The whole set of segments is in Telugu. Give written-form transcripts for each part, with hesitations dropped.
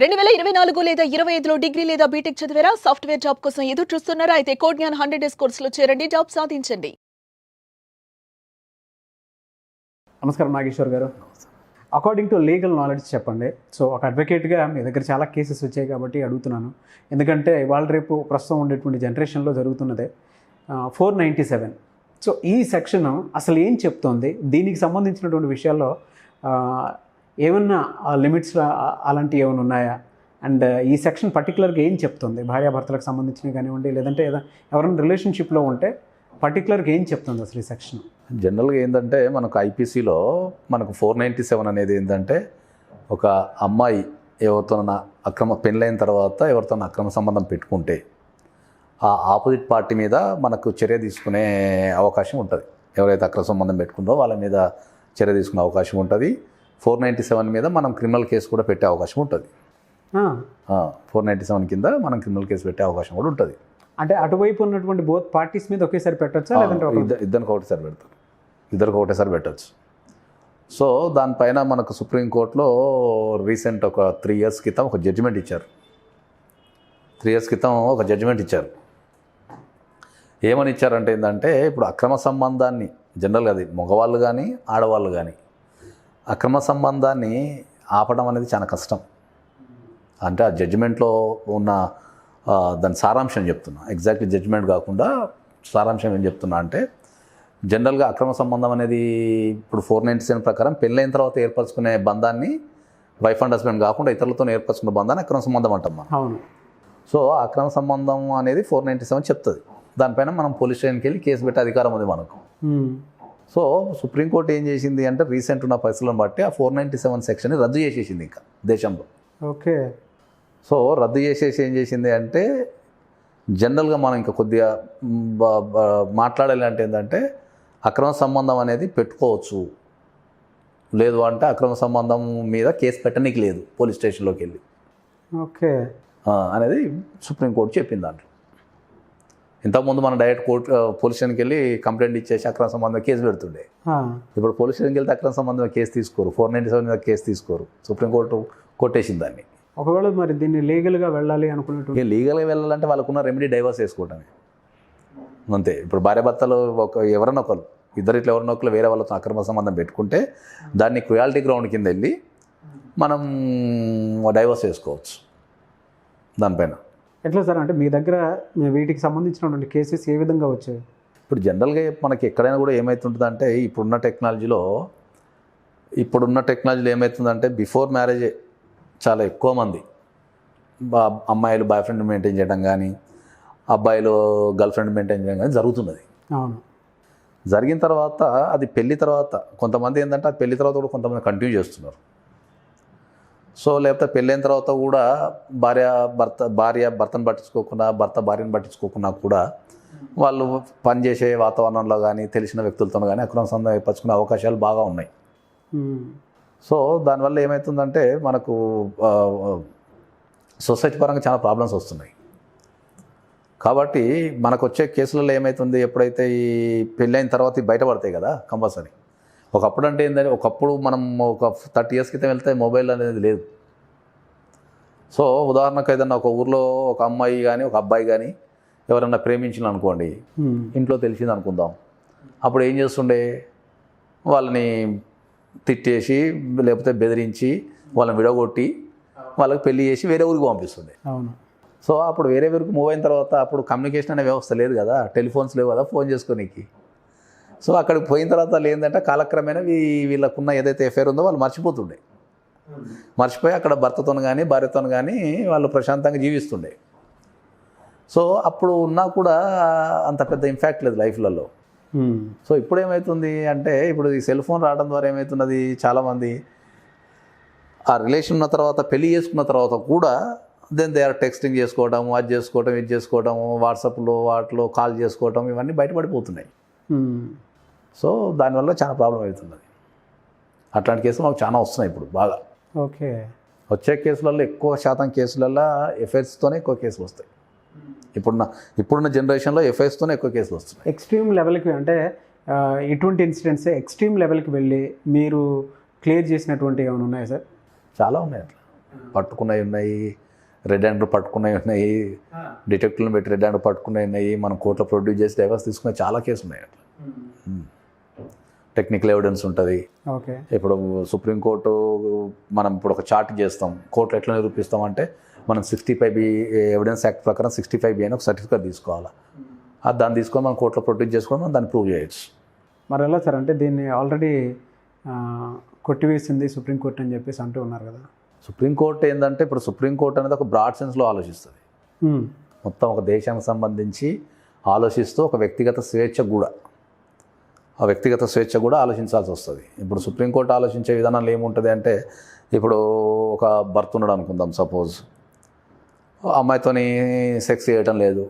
2024 లేదా 25లో డిగ్రీ లేదా బీటెక్ చదివారా? సాఫ్ట్వేర్ జాబ్ కోసం ఎదురు చూస్తున్నారా? అయితే కోడ్ జ్ఞాన్ 100 డేస్ కోర్సులో చేరండి, జాబ్ సాధించండి. నమస్కారం నాగేశ్వర్ గారు. అకార్డింగ్ టు లీగల్ నాలెడ్జ్ చెప్పండి. సో ఒక అడ్వకేట్గా మీ దగ్గర చాలా కేసెస్ వచ్చాయి కాబట్టి అడుగుతున్నాను. ఎందుకంటే ఇవాళ రేపు ప్రస్తుతం ఉండేటువంటి జనరేషన్లో జరుగుతున్నదే 497. సో ఈ సెక్షన్ అసలు ఏం చెప్తోంది, దీనికి సంబంధించినటువంటి విషయాల్లో ఏమన్నా లిమిట్స్ అలాంటివి ఏమైనా ఉన్నాయా? అండ్ ఈ సెక్షన్ పర్టికులర్గా ఏం చెప్తుంది? భార్యాభర్తలకు సంబంధించినవి కానివ్వండి, లేదంటే ఎవరైనా రిలేషన్షిప్లో ఉంటే పర్టికులర్గా ఏం చెప్తుంది అసలు ఈ సెక్షన్? జనరల్గా ఏంటంటే మనకు ఐపీసీలో మనకు 497 అనేది ఏంటంటే ఒక అమ్మాయి ఎవరితోనైనా పెళ్ళైన తర్వాత ఎవరితోనైనా అక్రమ సంబంధం పెట్టుకుంటే ఆ ఆపోజిట్ పార్టీ మీద మనకు చర్య తీసుకునే అవకాశం ఉంటుంది. ఎవరైతే అక్రమ సంబంధం పెట్టుకుంటారో వాళ్ళ మీద చర్య తీసుకునే అవకాశం ఉంటుంది. 497 మీద మనం క్రిమినల్ కేసు కూడా పెట్టే అవకాశం ఉంటుంది. 497 కింద మనం క్రిమినల్ కేసు పెట్టే అవకాశం కూడా ఉంటుంది. అంటే అటువైపు ఉన్నటువంటి బోత్ పార్టీస్ మీద ఒకేసారి పెట్టచ్చా, లేదంటే ఇద్దరికి ఒకటేసారి పెడతారు, ఇద్దరికి ఒకటేసారి పెట్టచ్చు. సో దానిపైన మనకు సుప్రీంకోర్టులో రీసెంట్ ఒక 3 years క్రితం ఒక జడ్జిమెంట్ ఇచ్చారు. 3 years క్రితం ఒక జడ్జిమెంట్ ఇచ్చారు. ఏమని ఇచ్చారంటే ఏంటంటే ఇప్పుడు అక్రమ సంబంధాన్ని జనరల్గా అది మగవాళ్ళు కానీ ఆడవాళ్ళు కానీ అక్రమ సంబంధాన్ని ఆపడం అనేది చాలా కష్టం. అంటే ఆ జడ్జిమెంట్లో ఉన్న దాని సారాంశం చెప్తున్నా, ఎగ్జాక్ట్లీ జడ్జిమెంట్ కాకుండా సారాంశం ఏం చెప్తున్నా అంటే జనరల్గా అక్రమ సంబంధం అనేది ఇప్పుడు 497 ప్రకారం పెళ్ళైన తర్వాత ఏర్పరచుకునే బంధాన్ని వైఫ్ అండ్ హస్బెండ్ కాకుండా ఇతరులతో ఏర్పరచుకున్న బంధాన్ని అక్రమ సంబంధం అంటాం మనం. అవును. సో అక్రమ సంబంధం అనేది 497 చెప్తుంది. దానిపైన మనం పోలీస్ స్టేషన్కి వెళ్ళి కేసు పెట్టే అధికారం ఉంది మనకు. సో సుప్రీంకోర్టు ఏం చేసింది అంటే రీసెంట్ ఉన్న పరిస్థితులను బట్టి ఆ 497 సెక్షన్ని రద్దు చేసేసింది ఇంకా దేశంలో. ఓకే. సో రద్దు చేసేసి ఏం చేసింది అంటే జనరల్గా మనం ఇంకా కొద్దిగా మాట్లాడాలి అంటే ఏంటంటే అక్రమ సంబంధం అనేది పెట్టుకోవచ్చు, లేదు అంటే అక్రమ సంబంధం మీద కేసు పెట్టడానికి లేదు పోలీస్ స్టేషన్లోకి వెళ్ళి. ఓకే. అనేది సుప్రీంకోర్టు చెప్పింది దాంట్లో. ఇంతకుముందు మనం డైరెక్ట్ పోలీస్ స్టేషన్కి వెళ్ళి కంప్లైంట్ ఇచ్చేసి అక్రమ సంబంధం కేసు పెడుతుండే. ఇప్పుడు పోలీస్ స్టేషన్కి వెళ్తే అక్రమ సంబంధం కేసు తీసుకోరు, 497 మీద కేసు తీసుకోరు. సుప్రీంకోర్టు కొట్టేసింది దాన్ని. ఒకవేళ మరి దీన్ని లీగల్గా వెళ్ళాలి అనుకున్నట్టు లీగల్గా వెళ్ళాలంటే వాళ్ళకున్న రెమెడీ డైవర్స్ వేసుకోవటమే అంతే. ఇప్పుడు భార్యాభర్తలు ఎవరైనా ఒకరు ఇద్దరు ఇట్లా ఎవరైనా ఒకరు వేరే వాళ్ళతో అక్రమ సంబంధం పెట్టుకుంటే దాన్ని క్రుయాలిటీ గ్రౌండ్ కింద వెళ్ళి మనం డైవర్స్ వేసుకోవచ్చు దానిపైన. ఎట్లా సార్, అంటే మీ దగ్గర వీటికి సంబంధించినటువంటి కేసెస్ ఏ విధంగా వచ్చాయి? ఇప్పుడు జనరల్గా మనకి ఎక్కడైనా కూడా ఏమవుతుంటుంది అంటే ఇప్పుడున్న టెక్నాలజీలో ఏమవుతుందంటే బిఫోర్ మ్యారేజే చాలా ఎక్కువ మంది అమ్మాయిలు బాయ్ ఫ్రెండ్ మెయింటైన్ చేయడం కానీ అబ్బాయిలు గర్ల్ ఫ్రెండ్ మెయింటైన్ చేయడం కానీ జరుగుతున్నది. అవును. జరిగిన తర్వాత అది పెళ్లి తర్వాత కొంతమంది ఏంటంటే అది పెళ్లి తర్వాత కూడా కొంతమంది కంటిన్యూ చేస్తున్నారు. సో లేకపోతే పెళ్ళైన తర్వాత కూడా భార్య భర్తను పట్టించుకోకుండా భర్త భార్యను పట్టించుకోకుండా కూడా వాళ్ళు పనిచేసే వాతావరణంలో కానీ తెలిసిన వ్యక్తులతో కానీ అక్రమ సంబంధం ఏర్పరచుకునే అవకాశాలు బాగా ఉన్నాయి. సో దానివల్ల ఏమవుతుందంటే మనకు సొసైటీ పరంగా చాలా ప్రాబ్లమ్స్ వస్తున్నాయి. కాబట్టి మనకు వచ్చే కేసులలో ఏమవుతుంది, ఎప్పుడైతే ఈ పెళ్ళైన తర్వాత బయటపడతాయి కదా కంపల్సరీ. ఒకప్పుడు అంటే ఏంటంటే ఒకప్పుడు మనం ఒక 30 years క్రితం వెళ్తే మొబైల్ అనేది లేదు. సో ఉదాహరణకు ఏదన్నా ఒక ఊర్లో ఒక అమ్మాయి కానీ ఒక అబ్బాయి కానీ ఎవరన్నా ప్రేమించిన అనుకోండి, ఇంట్లో తెలిసింది అనుకుందాం, అప్పుడు ఏం చేస్తుండే వాళ్ళని తిట్టేసి లేకపోతే బెదిరించి వాళ్ళని విడగొట్టి వాళ్ళకి పెళ్లి చేసి వేరే ఊరికి పంపిస్తుండే. అవును. సో అప్పుడు వేరే ఊరికి మూవ్ అయిన తర్వాత అప్పుడు కమ్యూనికేషన్ అనే వ్యవస్థ లేదు కదా, టెలిఫోన్స్ లేవు కదా ఫోన్ చేసుకోనికి. సో అక్కడికి పోయిన తర్వాత ఏంటంటే కాలక్రమేణా వీళ్ళకున్న ఏదైతే ఎఫైర్ ఉందో వాళ్ళు మర్చిపోయి అక్కడ భర్తతో కానీ భార్యతో కానీ వాళ్ళు ప్రశాంతంగా జీవిస్తుండే. సో అప్పుడు ఉన్నా కూడా అంత పెద్ద ఇంపాక్ట్ లేదు లైఫ్లలో. సో ఇప్పుడు ఏమవుతుంది అంటే ఇప్పుడు ఈ సెల్ ఫోన్ రావడం ద్వారా ఏమవుతున్నది, చాలామంది ఆ రిలేషన్ ఉన్న తర్వాత పెళ్లి చేసుకున్న తర్వాత కూడా దే ఆర్ టెక్స్టింగ్ చేసుకోవడం, అది చేసుకోవడం, ఇది చేసుకోవడం, వాట్సాప్లో వాటిలో కాల్ చేసుకోవడం, ఇవన్నీ బయటపడిపోతున్నాయి. సో దానివల్ల చాలా ప్రాబ్లం అవుతున్నది. అట్లాంటి కేసులు మాకు చాలా వస్తున్నాయి ఇప్పుడు బాగా. ఓకే. వచ్చే కేసులలో ఎక్కువ శాతం కేసులలో ఎఫ్ఐఆర్స్తోనే ఎక్కువ కేసులు వస్తాయి. ఇప్పుడున్న జనరేషన్లో ఎఫ్ఐఆర్స్తోనే ఎక్కువ కేసులు వస్తున్నాయి. ఎక్స్ట్రీమ్ లెవెల్కి అంటే ఇటువంటి ఇన్సిడెంట్స్ ఎక్స్ట్రీమ్ లెవెల్కి వెళ్ళి మీరు క్లియర్ చేసినటువంటి ఏమైనా ఉన్నాయా సార్? చాలా ఉన్నాయి అట్లా. పట్టుకున్నవి ఉన్నాయి, రెడ్ హ్యాండ్ పట్టుకున్నవి ఉన్నాయి, డిటెక్టివ్లను పెట్టి రెడ్ హ్యాండ్ పట్టుకున్నవి ఉన్నాయి, మనం కోర్టులో ప్రొడ్యూస్ చేసి డైవర్స్ తీసుకునే చాలా కేసులు ఉన్నాయి అట్లా. టెక్నికల్ ఎవిడెన్స్ ఉంటుంది. ఓకే. ఇప్పుడు సుప్రీంకోర్టు మనం ఇప్పుడు ఒక చార్ట్ చేస్తాం, కోర్టులో ఎట్లా నిరూపిస్తాం అంటే మనం 65B ఎవిడెన్స్ యాక్ట్ ప్రకారం 65B అని ఒక సర్టిఫికేట్ తీసుకోవాలి. దాన్ని తీసుకొని మనం కోర్టులో ప్రొడ్యూస్ చేసుకొని మనం దాన్ని ప్రూవ్ చేయొచ్చు. మరి ఎలా సార్, అంటే దీన్ని ఆల్రెడీ కొట్టివేసింది సుప్రీంకోర్టు అని చెప్పేసి అంటూ ఉన్నారు కదా. సుప్రీంకోర్టు ఏంటంటే ఇప్పుడు సుప్రీంకోర్టు అనేది ఒక బ్రాడ్ సెన్స్లో ఆలోచిస్తుంది. మొత్తం ఒక దేశానికి సంబంధించి ఆలోచిస్తూ ఒక వ్యక్తిగత స్వేచ్ఛ కూడా ఆలోచించాల్సి వస్తుంది. ఇప్పుడు సుప్రీంకోర్టు ఆలోచించే విధానంలో ఏముంటుంది అంటే, ఇప్పుడు ఒక భర్త ఉన్నాడు అనుకుందాం, సపోజ్ అమ్మాయితోని సెక్స్ చేయటం లేదు,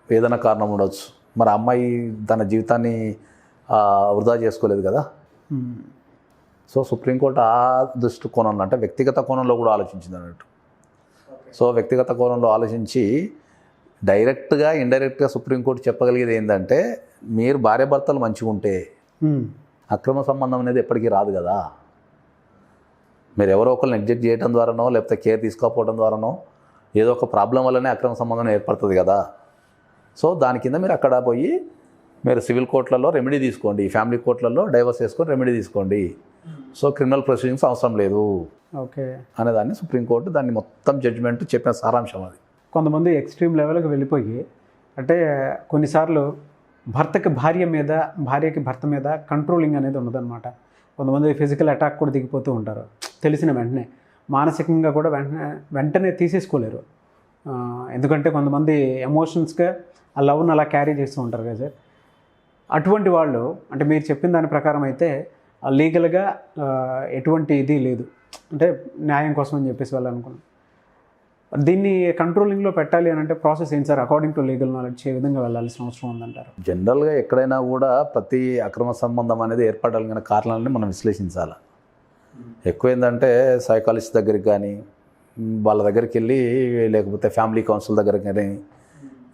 ఏదైనా కారణం ఉండొచ్చు. మరి అమ్మాయి తన జీవితాన్ని వృధా చేసుకోలేదు కదా. సో సుప్రీంకోర్టు ఆ దృష్టి కోణంలో, అంటే వ్యక్తిగత కోణంలో కూడా ఆలోచించింది అన్నట్టు. సో వ్యక్తిగత కోణంలో ఆలోచించి డైరెక్ట్గా ఇండైరెక్ట్గా సుప్రీంకోర్టు చెప్పగలిగేది ఏంటంటే, మీరు భార్యాభర్తలు మంచిగా ఉంటే అక్రమ సంబంధం అనేది ఎప్పటికీ రాదు కదా. మీరు ఎవరో ఒకరు నెగ్లెక్ట్ చేయడం ద్వారానో లేకపోతే కేర్ తీసుకోకపోవడం ద్వారానో ఏదో ఒక ప్రాబ్లం వల్లనే అక్రమ సంబంధం ఏర్పడుతుంది కదా. సో దాని కింద మీరు అక్కడ పోయి మీరు సివిల్ కోర్టులలో రెమెడీ తీసుకోండి, ఫ్యామిలీ కోర్టులలో డైవర్స్ చేసుకొని రెమెడీ తీసుకోండి. సో క్రిమినల్ ప్రొసీడింగ్స్ అవసరం లేదు ఓకే అనేదాన్ని సుప్రీంకోర్టు దాన్ని మొత్తం జడ్జిమెంట్ చెప్పిన సారాంశం అది. కొంతమంది ఎక్స్ట్రీమ్ లెవెల్కి వెళ్ళిపోయి, అంటే కొన్నిసార్లు భర్తకి భార్య మీద, భార్యకి భర్త మీద కంట్రోలింగ్ అనేది ఉండదన్నమాట. కొంతమంది ఫిజికల్ అటాక్ కూడా దిగిపోతూ ఉంటారు, తెలిసిన వెంటనే. మానసికంగా కూడా వెంటనే తీసేసుకోలేరు, ఎందుకంటే కొంతమంది ఎమోషన్స్గా ఆ లవ్ను అలా క్యారీ చేస్తూ ఉంటారు కదా సార్. అటువంటి వాళ్ళు, అంటే మీరు చెప్పిన దాని ప్రకారం అయితే లీగల్గా ఎటువంటి ఇది లేదు, అంటే న్యాయం కోసం అని చెప్పేసి వాళ్ళు అనుకున్నాం. దీన్ని కంట్రోలింగ్లో పెట్టాలి అని అంటే ప్రాసెస్ ఏంటి sir? According to legal knowledge ఏ విధంగా వెళ్ళాల్సిన అవసరం ఉందంటారు? జనరల్గా ఎక్కడైనా కూడా ప్రతి అక్రమ సంబంధం అనేది ఏర్పడాలిగిన కారణాలని మనం విశ్లేషించాలి. ఎక్కువ ఏంటంటే సైకాలజిస్ట్ దగ్గరికి కానీ వాళ్ళ దగ్గరికి వెళ్ళి, లేకపోతే ఫ్యామిలీ కౌన్సిల్ దగ్గరికి కానీ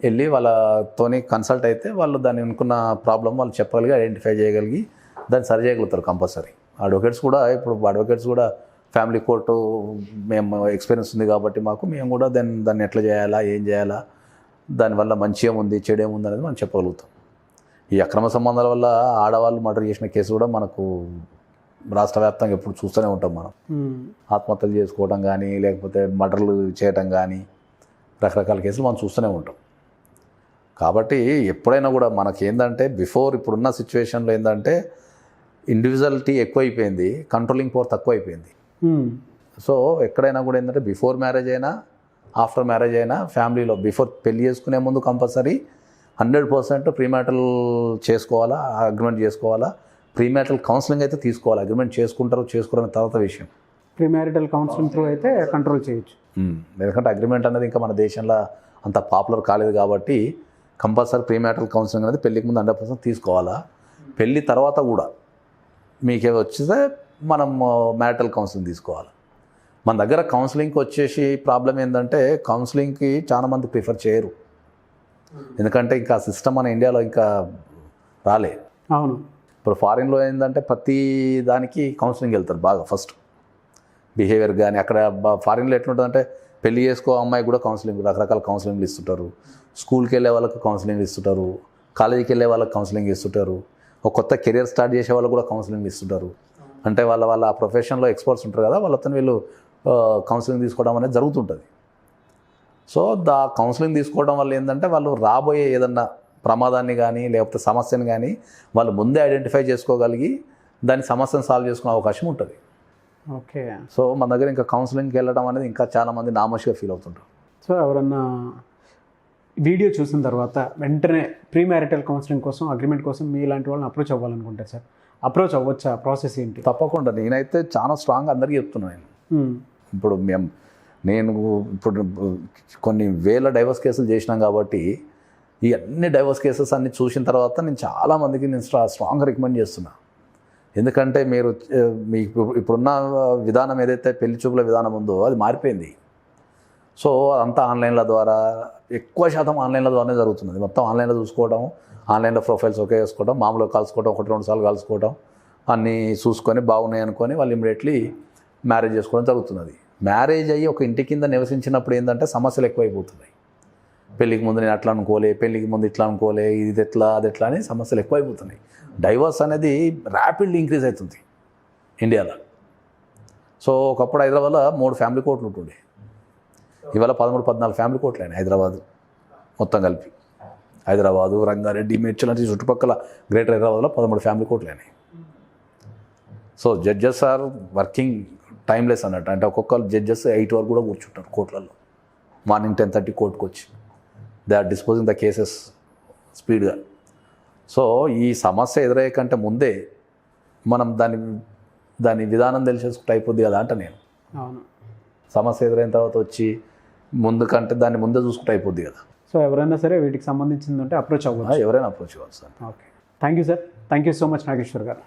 వెళ్ళి వాళ్ళతోని కన్సల్ట్ అయితే వాళ్ళు దాన్ని అనుకున్న ప్రాబ్లం వాళ్ళు చెప్పగలిగి, ఐడెంటిఫై చేయగలిగి దాన్ని సరి చేయగలుగుతారు కంపల్సరీ. అడ్వకేట్స్ కూడా ఫ్యామిలీ కోర్టు మేము ఎక్స్పీరియన్స్ ఉంది కాబట్టి మేము కూడా దాన్ని ఎట్లా చేయాలా, ఏం చేయాలా, దానివల్ల మంచి ఏముంది, చెడు ఏముంది అనేది మనం చెప్పగలుగుతాం. ఈ అక్రమ సంబంధాల వల్ల ఆడవాళ్ళు మర్డర్ చేసిన కేసు కూడా మనకు రాష్ట్ర వ్యాప్తంగా ఎప్పుడు చూస్తూనే ఉంటాం మనం. ఆత్మహత్యలు చేసుకోవడం కానీ, లేకపోతే మర్డర్లు చేయటం కానీ, రకరకాల కేసులు మనం చూస్తూనే ఉంటాం. కాబట్టి ఎప్పుడైనా కూడా మనకేందంటే ఇప్పుడున్న సిచ్యువేషన్లో ఏంటంటే ఇండివిజువాలిటీ ఎక్కువైపోయింది, కంట్రోలింగ్ పవర్ తక్కువైపోయింది. సో ఎక్కడైనా కూడా ఏంటంటే బిఫోర్ మ్యారేజ్ అయినా ఆఫ్టర్ మ్యారేజ్ అయినా ఫ్యామిలీలో పెళ్లి చేసుకునే ముందు కంపల్సరీ 100% ప్రీమ్యాటల్ చేసుకోవాలా, అగ్రిమెంట్ చేసుకోవాలా. ప్రీమ్యాటల్ కౌన్సిలింగ్ అయితే తీసుకోవాలి. అగ్రిమెంట్ చేసుకోరని తర్వాత విషయం. ప్రీమ్యారిటల్ కౌన్సిలింగ్ త్రూ అయితే కంట్రోల్ చేయొచ్చు. ఎందుకంటే అగ్రిమెంట్ అనేది ఇంకా మన దేశంలో అంత పాపులర్ కాలేదు కాబట్టి కంపల్సరీ ప్రీమ్యాటల్ కౌన్సిలింగ్ అనేది పెళ్ళికి ముందు 100% తీసుకోవాలా. పెళ్ళి తర్వాత కూడా మీకే వచ్చితే మనం మ్యారిటల్ కౌన్సిలింగ్ తీసుకోవాలి. మన దగ్గర కౌన్సిలింగ్కి వచ్చేసి ప్రాబ్లం ఏంటంటే, కౌన్సిలింగ్కి చాలామంది ప్రిఫర్ చేయరు, ఎందుకంటే ఇంకా సిస్టమ్ మన ఇండియాలో ఇంకా రాలే. అవును. ఇప్పుడు ఫారిన్లో ఏంటంటే ప్రతి దానికి కౌన్సిలింగ్ వెళ్తారు బాగా. ఫస్ట్ బిహేవియర్ కానీ అక్కడ ఫారిన్లో ఎట్లుంటుందంటే, పెళ్లి చేసుకో అమ్మాయి కూడా కౌన్సిలింగ్, రకరకాల కౌన్సిలింగ్లు ఇస్తుంటారు. స్కూల్కి వెళ్ళే వాళ్ళకి కౌన్సిలింగ్ ఇస్తుంటారు, కాలేజీకి వెళ్ళే వాళ్ళకి కౌన్సిలింగ్ ఇస్తుంటారు, ఒక కొత్త కెరియర్ స్టార్ట్ చేసే వాళ్ళకి కూడా కౌన్సిలింగ్ ఇస్తుంటారు. అంటే వాళ్ళ ప్రొఫెషన్లో ఎక్స్పర్ట్స్ ఉంటారు కదా, వాళ్ళతో వీళ్ళు కౌన్సిలింగ్ తీసుకోవడం అనేది జరుగుతుంటుంది. సో కౌన్సిలింగ్ తీసుకోవడం వల్ల ఏంటంటే వాళ్ళు రాబోయే ఏదన్నా ప్రమాదాన్ని కానీ లేకపోతే సమస్యను కానీ వాళ్ళు ముందే ఐడెంటిఫై చేసుకోగలిగి దాని సమస్యను సాల్వ్ చేసుకునే అవకాశం ఉంటుంది. ఓకే. సో మన దగ్గర ఇంకా కౌన్సిలింగ్కి వెళ్ళడం అనేది ఇంకా చాలామంది నామోషిగా ఫీల్ అవుతుంటారు. సో ఎవరన్నా వీడియో చూసిన తర్వాత వెంటనే ప్రీ మ్యారిటల్ కౌన్సిలింగ్ కోసం, అగ్రిమెంట్ కోసం మీలాంటి వాళ్ళని అప్రోచ్ అవ్వాలనుకుంటారు సార్, అప్రోచ్ అవ్వచ్చా? ప్రాసెస్ ఏంటి? తప్పకుండా. నేనైతే చాలా స్ట్రాంగ్ అందరికీ చెప్తున్నాను. ఇప్పుడు నేను కొన్ని వేల డైవర్స్ కేసులు చేసినాం కాబట్టి ఈ అన్ని డైవర్స్ కేసెస్ అన్ని చూసిన తర్వాత నేను చాలామందికి స్ట్రాంగ్గా రికమెండ్ చేస్తున్నా. ఎందుకంటే మీకు ఇప్పుడున్న విధానం ఏదైతే పెళ్లి చూపుల విధానం ఉందో అది మారిపోయింది. సో అంతా ఆన్లైన్ల ద్వారా, ఎక్కువ శాతం ఆన్లైన్ల ద్వారానే జరుగుతున్నది. మొత్తం ఆన్లైన్లో చూసుకోవడం, ఆన్లైన్లో ప్రొఫైల్స్ ఓకే చేసుకోవడం, మామూలుగా కలుసుకోవడం, 1-2 సార్లు కలుసుకోవడం, అన్నీ చూసుకొని బాగున్నాయి అనుకొని వాళ్ళు ఇమ్మీడియట్లీ మ్యారేజ్ చేసుకోవడం జరుగుతున్నది. మ్యారేజ్ అయ్యి ఒక ఇంటి కింద నివసించినప్పుడు ఏంటంటే సమస్యలు ఎక్కువైపోతున్నాయి. పెళ్ళికి ముందు నేను అట్లా అనుకోలే, పెళ్ళికి ముందు ఇట్లా అనుకోలే, ఇది ఎట్లా అది ఎట్లా అని సమస్యలు ఎక్కువైపోతున్నాయి. డైవర్స్ అనేది ర్యాపిడ్లీ ఇంక్రీజ్ అవుతుంది ఇండియాలో. సో ఒకప్పుడు హైదరాబాద్లో 3 ఫ్యామిలీ కోర్టులు ఉంటుండే, ఇవాళ 13-14 ఫ్యామిలీ కోర్టులు అయినాయి హైదరాబాద్ మొత్తం కలిపి. హైదరాబాదు, రంగారెడ్డి, మేడ్చల్ లాంటి చుట్టుపక్కల గ్రేటర్ హైదరాబాద్లో 13 ఫ్యామిలీ కోర్టులు అయినాయి. So judges are working timeless అన్నట్టు. అంటే ఒక్కొక్క జడ్జెస్ 8 వరకు కూడా కూర్చుంటారు కోర్టులలో. మార్నింగ్ 10:30 కోర్టుకు వచ్చి they are disposing the cases స్పీడ్గా. సో ఈ సమస్య ఎదురయ్యే కంటే ముందే మనం దాని విధానం తెలిసేసుకుంటే అయిపోద్ది కదా అంట నేను. అవును. సమస్య ఎదురైన తర్వాత వచ్చి ముందు కంటే దాన్ని ముందే చూసుకుంటే అయిపోద్ది కదా. సో ఎవరైనా సరే వీటికి సంబంధించిందంటే అప్రోచ్ అవ్వచ్చు, ఎవరైనా అప్రోచ్ కావచ్చు sir. Okay, thank you sir, thank you so much Nageshwar గారు.